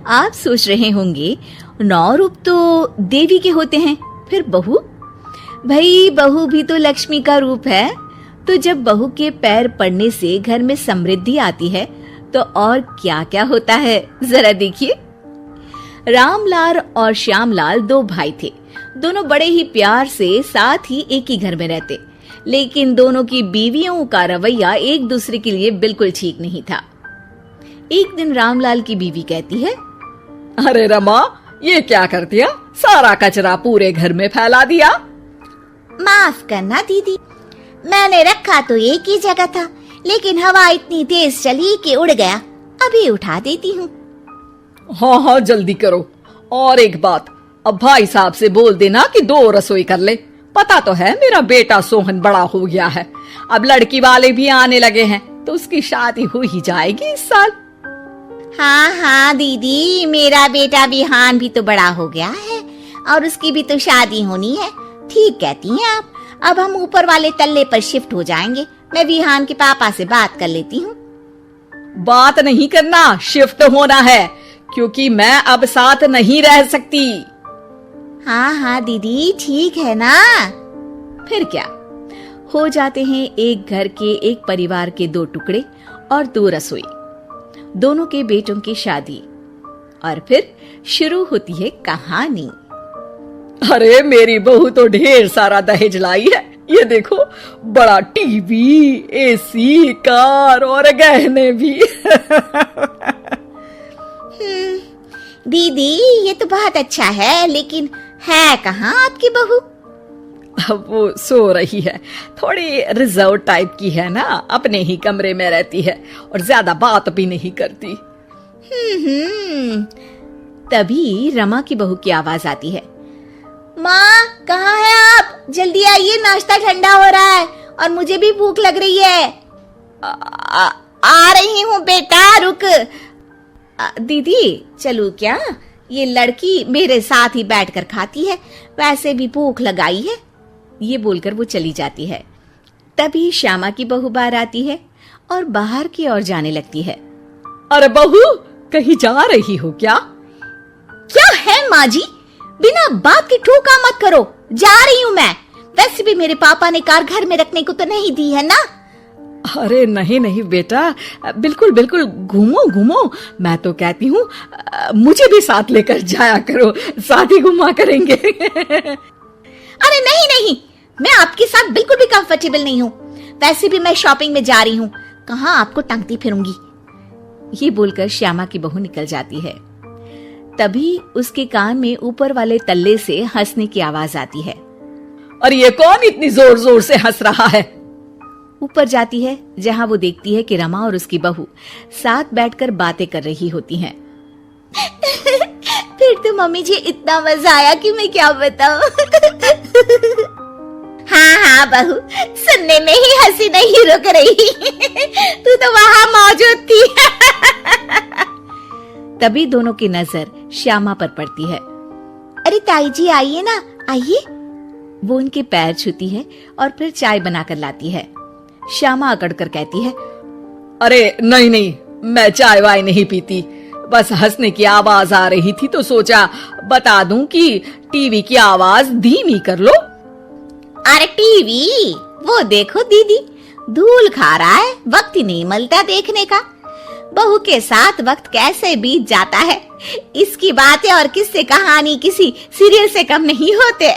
आप सोच रहे होंगे 9 रूप तो देवी के होते हैं, फिर बहू? भाई बहू भी तो लक्ष्मी का रूप है। तो जब बहू के पैर पड़ने से घर में समृद्धि आती है तो और क्या क्या होता है, जरा देखिए। रामलाल और श्यामलाल 2 भाई थे। दोनों बड़े ही प्यार से साथ ही एक ही घर में रहते, लेकिन दोनों की बीवियों का रवैया एक दूसरे के लिए बिल्कुल ठीक नहीं था। एक दिन रामलाल की बीवी कहती है, अरे रमा, ये क्या कर दिया? सारा कचरा पूरे घर में फैला दिया। माफ करना दीदी, मैंने रखा तो एक ही जगह था, लेकिन हवा इतनी तेज चली कि उड़ गया। अभी उठा देती हूँ। हाँ, जल्दी करो। और एक बात, अब भाई साहब से बोल देना कि 2 रसोई कर ले। पता तो है मेरा बेटा सोहन बड़ा हो गया है, अब लड़की वाले भी आने लगे हैं, तो उसकी शादी हो ही जाएगी इस साल। हाँ दीदी, मेरा बेटा विहान भी तो बड़ा हो गया है और उसकी भी तो शादी होनी है। ठीक कहती हैं आप। अब हम ऊपर वाले तल्ले पर शिफ्ट हो जाएंगे। मैं विहान के पापा से बात कर लेती हूँ। बात नहीं करना, शिफ्ट होना है, क्योंकि मैं अब साथ नहीं रह सकती। हाँ दीदी, ठीक है ना। फिर क्या, हो जाते हैं एक घर के, एक परिवार के 2 टुकड़े और 2 रसोई, दोनों के बेटों की शादी। और फिर शुरू होती है कहानी। अरे मेरी बहू तो ढेर सारा दहेज लाई है। ये देखो, बड़ा टीवी, एसी, कार और गहने भी। दीदी, ये तो बहुत अच्छा है, लेकिन है कहाँ आपकी बहू? अब वो सो रही है। थोड़ी रिजर्व टाइप की है ना, अपने ही कमरे में रहती है और ज्यादा बात भी नहीं करती। तभी रमा की बहू की आवाज आती है, माँ कहाँ है आप? जल्दी आइए, नाश्ता ठंडा हो रहा है और मुझे भी भूख लग रही है। आ रही हूँ बेटा, रुक। दीदी चलूं क्या? ये लड़की मेरे साथ ही बैठकर खाती है, वैसे भी भूख लगाई है। ये बोलकर वो चली जाती है। तभी श्यामा की बहू बाहर आती है और बाहर की ओर जाने लगती है। अरे बहू, कहीं जा रही हो क्या? क्या है माँ जी, बिना बात के ठोका मत करो। जा रही हूँ मैं। वैसे भी मेरे पापा ने कार घर में रखने को तो नहीं दी है ना। अरे नहीं बेटा, बिल्कुल बिल्कुल, घूमो घूमो। मैं तो कहती हूँ मुझे भी साथ लेकर जाया करो, साथ ही घुमा करेंगे। अरे नहीं, मैं आपके साथ बिल्कुल भी कंफर्टेबल नहीं हूँ। वैसे भी मैं शॉपिंग में जा रही हूँ, कहाँ आपको टांगती फिरूंगी। ये बोलकर श्यामा की बहू निकल जाती है। तभी उसके कान में ऊपर वाले तल्ले से हंसने की आवाज आती है। और ये कौन इतनी जोर जोर से हंस रहा है? ऊपर जाती है, जहां वो देखती है कि रमा और उसकी बहू साथ बैठकर बातें कर रही होती हैं। फिर तो मम्मी जी इतना मजा आया कि मैं क्या बताऊं। हाँ बहू, सुनने में ही हंसी नहीं रुक रही। तू तो वहां मौजूद थी। तभी दोनों की नजर श्यामा पर पड़ती है। अरे ताई जी आइए ना, आइए। वो उनके पैर छूती है और फिर चाय बनाकर लाती है। श्यामा अकड़कर कहती है, अरे नहीं, मैं चाय वाय नहीं पीती। बस हंसने की आवाज आ रही थी तो सोचा बता दूं कि टीवी की आवाज धीमी कर लो। अरे टीवी, वो देखो दीदी, धूल खा रहा है। वक्त ही नहीं मिलता देखने का। बहू के साथ वक्त कैसे बीत जाता है, इसकी बातें और किस्से कहानी किसी सीरियल से कम नहीं होते।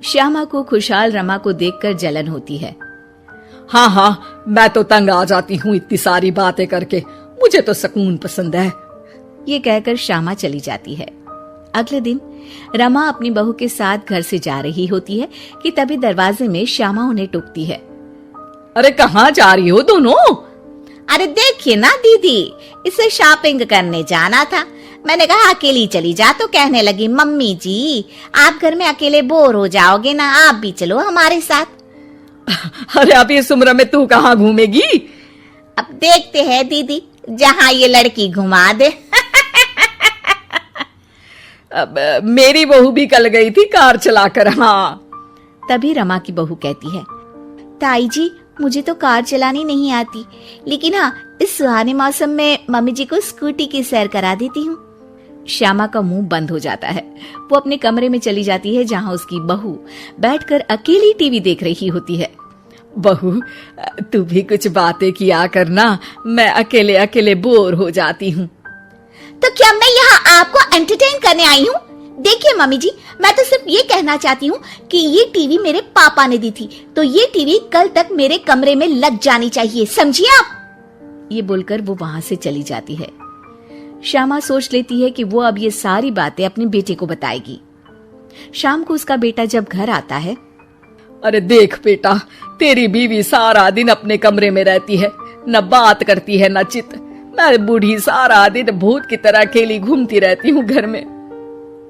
श्यामा को खुशहाल रमा को देखकर जलन होती है। हाँ, मैं तो तंग आ जाती हूँ इतनी सारी बातें करके। मुझे तो सुकून पसंद है। ये कहकर श्यामा चली जाती है। अगले दिन रमा अपनी बहू के साथ घर से जा रही होती है कि तभी दरवाजे में श्यामा उन्हें टोकती है। अरे कहाँ जा रही हो दोनों? अरे देखिए ना दीदी, इसे शॉपिंग करने जाना था। मैंने कहा अकेली चली जा, तो कहने लगी मम्मी जी आप घर में अकेले बोर हो जाओगे ना, आप भी चलो हमारे साथ। अरे अब इस उम्र में तू कहाँ घूमेगी? अब देखते हैं दीदी, जहाँ ये लड़की घुमा दे। अब मेरी बहू भी कल गई थी कार चलाकर। हाँ। तभी रमा की बहू कहती है, ताई जी मुझे तो कार चलानी नहीं आती, लेकिन हाँ, इस सुहाने मौसम में मम्मी जी को स्कूटी की सैर करा देती हूँ। श्यामा का मुंह बंद हो जाता है। वो अपने कमरे में चली जाती है जहाँ उसकी बहू बैठकर अकेली टीवी देख रही होती है। बहू, तू भी कुछ बातें किया करना, मैं अकेले अकेले बोर हो जाती हूँ। तो क्या मैं यहाँ आपको एंटरटेन करने आई हूँ? देखिए मम्मी जी, मैं तो सिर्फ ये कहना चाहती हूँ कि ये टीवी मेरे पापा ने दी थी, तो ये टीवी कल तक मेरे कमरे में लग जानी चाहिए, समझिए आप। ये बोलकर वो वहां से चली जाती है। श्यामा सोच लेती है कि वो अब ये सारी बातें अपने बेटे को बताएगी। शाम को उसका बेटा जब घर आता है, अरे देख बेटा, तेरी बीवी सारा दिन अपने कमरे में रहती है, न बात करती है न चित। मैं बूढ़ी सारा दिन भूत की तरह अकेली घूमती रहती हूँ घर में।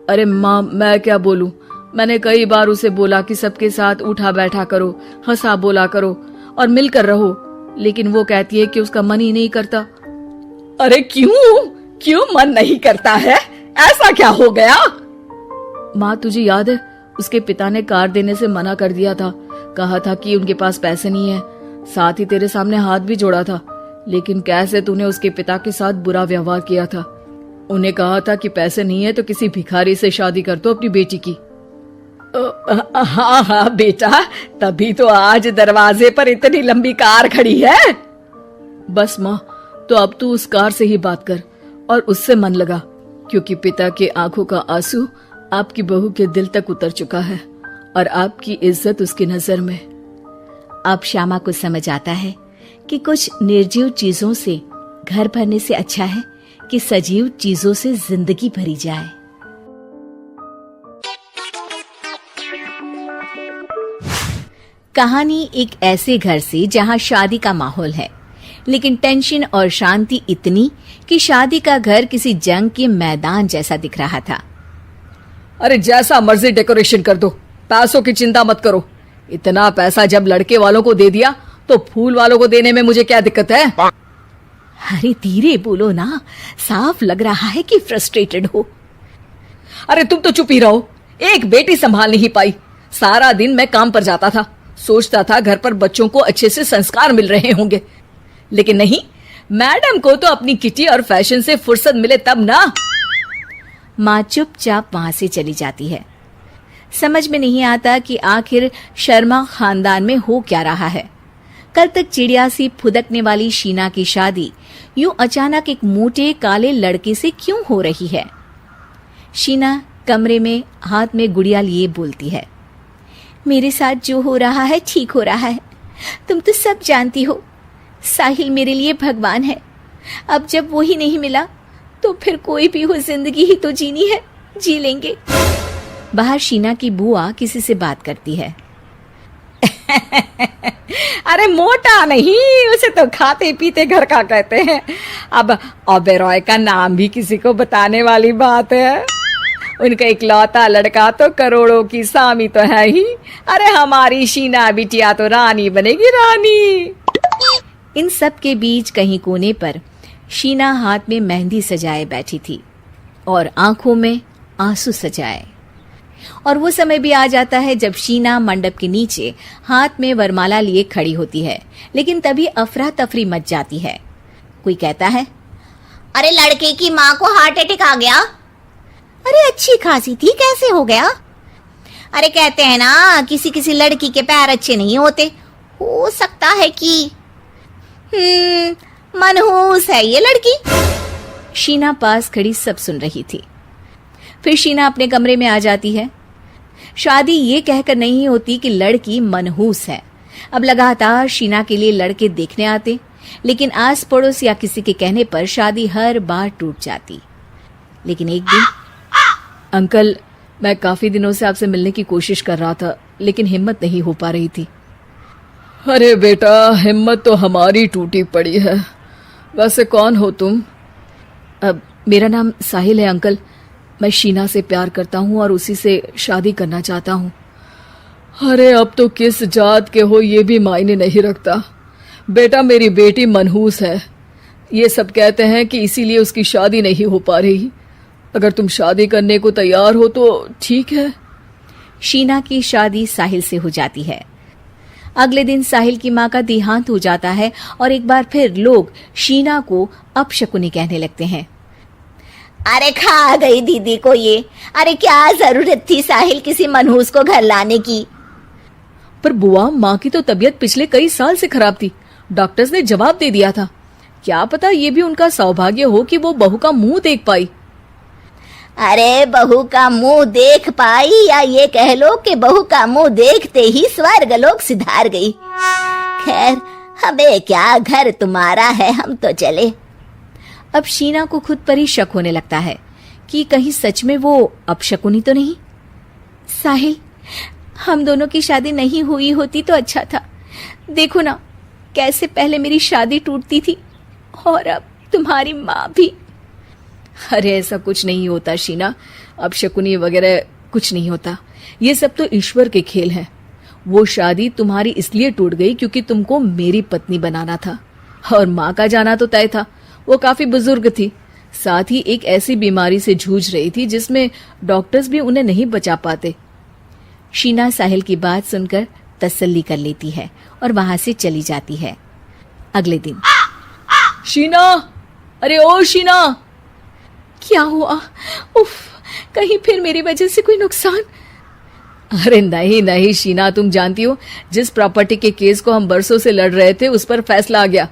अरे माँ, मैं क्या बोलूं? मैंने कई बार उसे बोला कि सबके साथ उठा बैठा करो, हंसा बोला करो और मिलकर रहो, लेकिन वो कहती है कि उसका मन ही नहीं करता। अरे क्यों मन नहीं करता है? ऐसा क्या हो गया? माँ, तुझे याद है उसके पिता ने कार देने से मना कर दिया था। कहा था कि उनके पास पैसे नहीं है, साथ ही तेरे सामने हाथ भी जोड़ा था, लेकिन कैसे तूने उसके पिता के साथ बुरा व्यवहार किया था। उन्हें कहा था कि पैसे नहीं है तो किसी भिखारी से शादी कर दो अपनी बेटी की। हाँ बेटा, तभी तो आज दरवाजे पर इतनी लंबी कार खड़ी है। बस माँ, तो अब तू उस कार से ही बात कर और उससे मन लगा, क्योंकि पिता के आंखों का आंसू आपकी बहू के दिल तक उतर चुका है और आपकी इज्जत उसकी नजर में। अब श्यामा को समझ आता है कि कुछ निर्जीव चीजों से घर भरने से अच्छा है कि सजीव चीजों से जिंदगी भरी जाए। कहानी एक ऐसे घर से जहां शादी का माहौल है, लेकिन टेंशन और शांति इतनी कि शादी का घर किसी जंग के मैदान जैसा दिख रहा था। अरे जैसा मर्जी डेकोरेशन कर दो, पैसों की चिंता मत करो। इतना पैसा जब लड़के वालों को दे दिया तो फूल वालों को देने में मुझे क्या दिक्कत है? अरे धीरे बोलो ना, साफ लग रहा है कि फ्रस्ट्रेटेड हो। अरे तुम तो चुप ही रहो, एक बेटी संभाल नहीं पाई। सारा दिन मैं काम पर जाता था, सोचता था घर पर बच्चों को अच्छे से संस्कार मिल रहे होंगे, लेकिन नहीं, मैडम को तो अपनी किटी और फैशन से फुर्सत मिले तब ना। माँ चुपचाप वहां से चली जाती है। समझ में नहीं आता कि आखिर शर्मा खानदान में हो क्या रहा है। कल तक चिड़िया सी फुदकने वाली शीना की शादी यूं अचानक एक मोटे काले लड़के से क्यों हो रही है? शीना कमरे में हाथ में गुड़िया लिए बोलती है, मेरे साथ जो हो रहा है ठीक हो रहा है। तुम तो सब जानती हो, साहिल मेरे लिए भगवान है। अब जब वो ही नहीं मिला तो फिर कोई भी हो, जिंदगी ही तो जीनी है, जी लेंगे। बाहर शीना की बुआ किसी से बात करती है। अरे मोटा नहीं, उसे तो खाते पीते घर का कहते हैं। अब ओबेरॉय का नाम भी किसी को बताने वाली बात है। उनका इकलौता लड़का तो करोड़ों की सामी तो है ही। अरे हमारी शीना बिटिया तो रानी बनेगी, रानी। इन सब के बीच कहीं कोने पर शीना हाथ में मेहंदी सजाए बैठी थी और आंखों में आंसू सजाए। और वो समय भी आ जाता है जब शीना मंडप के नीचे हाथ में वरमाला लिए खड़ी होती है, लेकिन तभी अफरा तफरी मच जाती है। कोई कहता है, अरे लड़के की माँ को हार्ट अटैक आ गया। अरे अच्छी खासी थी, कैसे हो गया? अरे कहते हैं ना, किसी किसी लड़की के पैर अच्छे नहीं होते, हो सकता है कि मनहूस है ये लड़की। शीना पास खड़ी सब सुन रही थी। फिर शीना अपने कमरे में आ जाती है। शादी ये कहकर नहीं होती कि लड़की मनहूस है। अब लगातार शीना के लिए लड़के देखने आते, लेकिन आस पड़ोस या किसी के कहने पर शादी हर बार टूट जाती। लेकिन एक दिन, अंकल, मैं काफी दिनों से आपसे मिलने की कोशिश कर रहा था, लेकिन हिम्मत नहीं हो पा रही थी। अरे बेटा, हिम्मत तो हमारी टूटी पड़ी है। वैसे कौन हो तुम? अब मेरा नाम साहिल है अंकल। मैं शीना से प्यार करता हूँ और उसी से शादी करना चाहता हूँ। अरे अब तो किस जात के हो ये भी मायने नहीं रखता। बेटा, मेरी बेटी मनहूस है, ये सब कहते हैं कि इसीलिए उसकी शादी नहीं हो पा रही। अगर तुम शादी करने को तैयार हो तो ठीक है। शीना की शादी साहिल से हो जाती है। अगले दिन साहिल की माँ का देहांत हो जाता है और एक बार फिर लोग शीना को अपशकुनी कहने लगते हैं। अरे खा गई दीदी को ये। अरे क्या जरूरत थी साहिल किसी मनहूस को घर लाने की। पर बुआ, माँ की तो तबीयत पिछले कई साल से खराब थी। डॉक्टर्स ने जवाब दे दिया था। क्या पता ये भी उनका सौभाग्य हो कि वो बहू का मुंह देख पाई। अरे बहू का मुंह देख पाई या ये कह लो कि बहू का मुंह देखते ही स्वर्ग लोक सिधार गई। खैर हमें क्या, घर तुम्हारा है, हम तो चले। अब शीना को खुद पर ही शक होने लगता है कि कहीं सच में वो अपशकुनी तो नहीं। साहिल, हम दोनों की शादी नहीं हुई होती तो अच्छा था। देखो ना कैसे पहले मेरी शादी टूटती थी और अब तुम्हारी माँ भी। अरे ऐसा कुछ नहीं होता शीना, अपशकुनी वगैरह कुछ नहीं होता। ये सब तो ईश्वर के खेल हैं। वो शादी तुम्हारी इसलिए टूट गई क्योंकि तुमको मेरी पत्नी बनाना था और माँ का जाना तो तय था। वो काफी बुजुर्ग थी, साथ ही एक ऐसी बीमारी से जूझ रही थी जिसमें डॉक्टर्स भी उन्हें नहीं बचा पाते। शीना साहिल की बात सुनकर तसल्ली कर लेती है और वहां से चली जाती है। अगले दिन शीना, अरे ओ शीना। क्या हुआ? उफ, कहीं फिर मेरी वजह से कोई नुकसान? अरे नहीं नहीं शीना, तुम जानती हो जिस प्रॉपर्टी के केस को हम बरसों से लड़ रहे थे उस पर फैसला आ गया,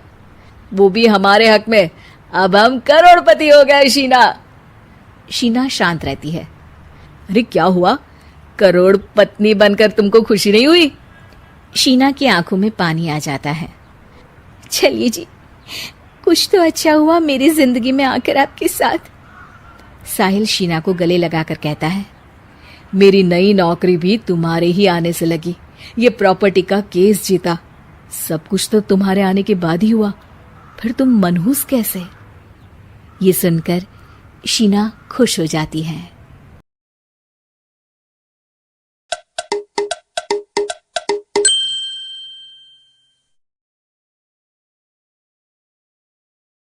वो भी हमारे हक में। अब हम करोड़पति हो गए शीना। शीना शांत रहती है। अरे क्या हुआ? करोड़ पत्नी बनकर तुमको खुशी नहीं हुई? शीना की आंखों में पानी आ जाता है। चलिए जी, कुछ तो अच्छा हुआ मेरी जिंदगी में आकर आपके साथ। साहिल शीना को गले लगाकर कहता है, मेरी नई नौकरी भी तुम्हारे ही आने से लगी। ये प्रॉपर्टी का केस जीता, सब कुछ तो तुम्हारे आने के बाद ही हुआ। फिर तुम मनहूस कैसे? ये सुनकर शीना खुश हो जाती है।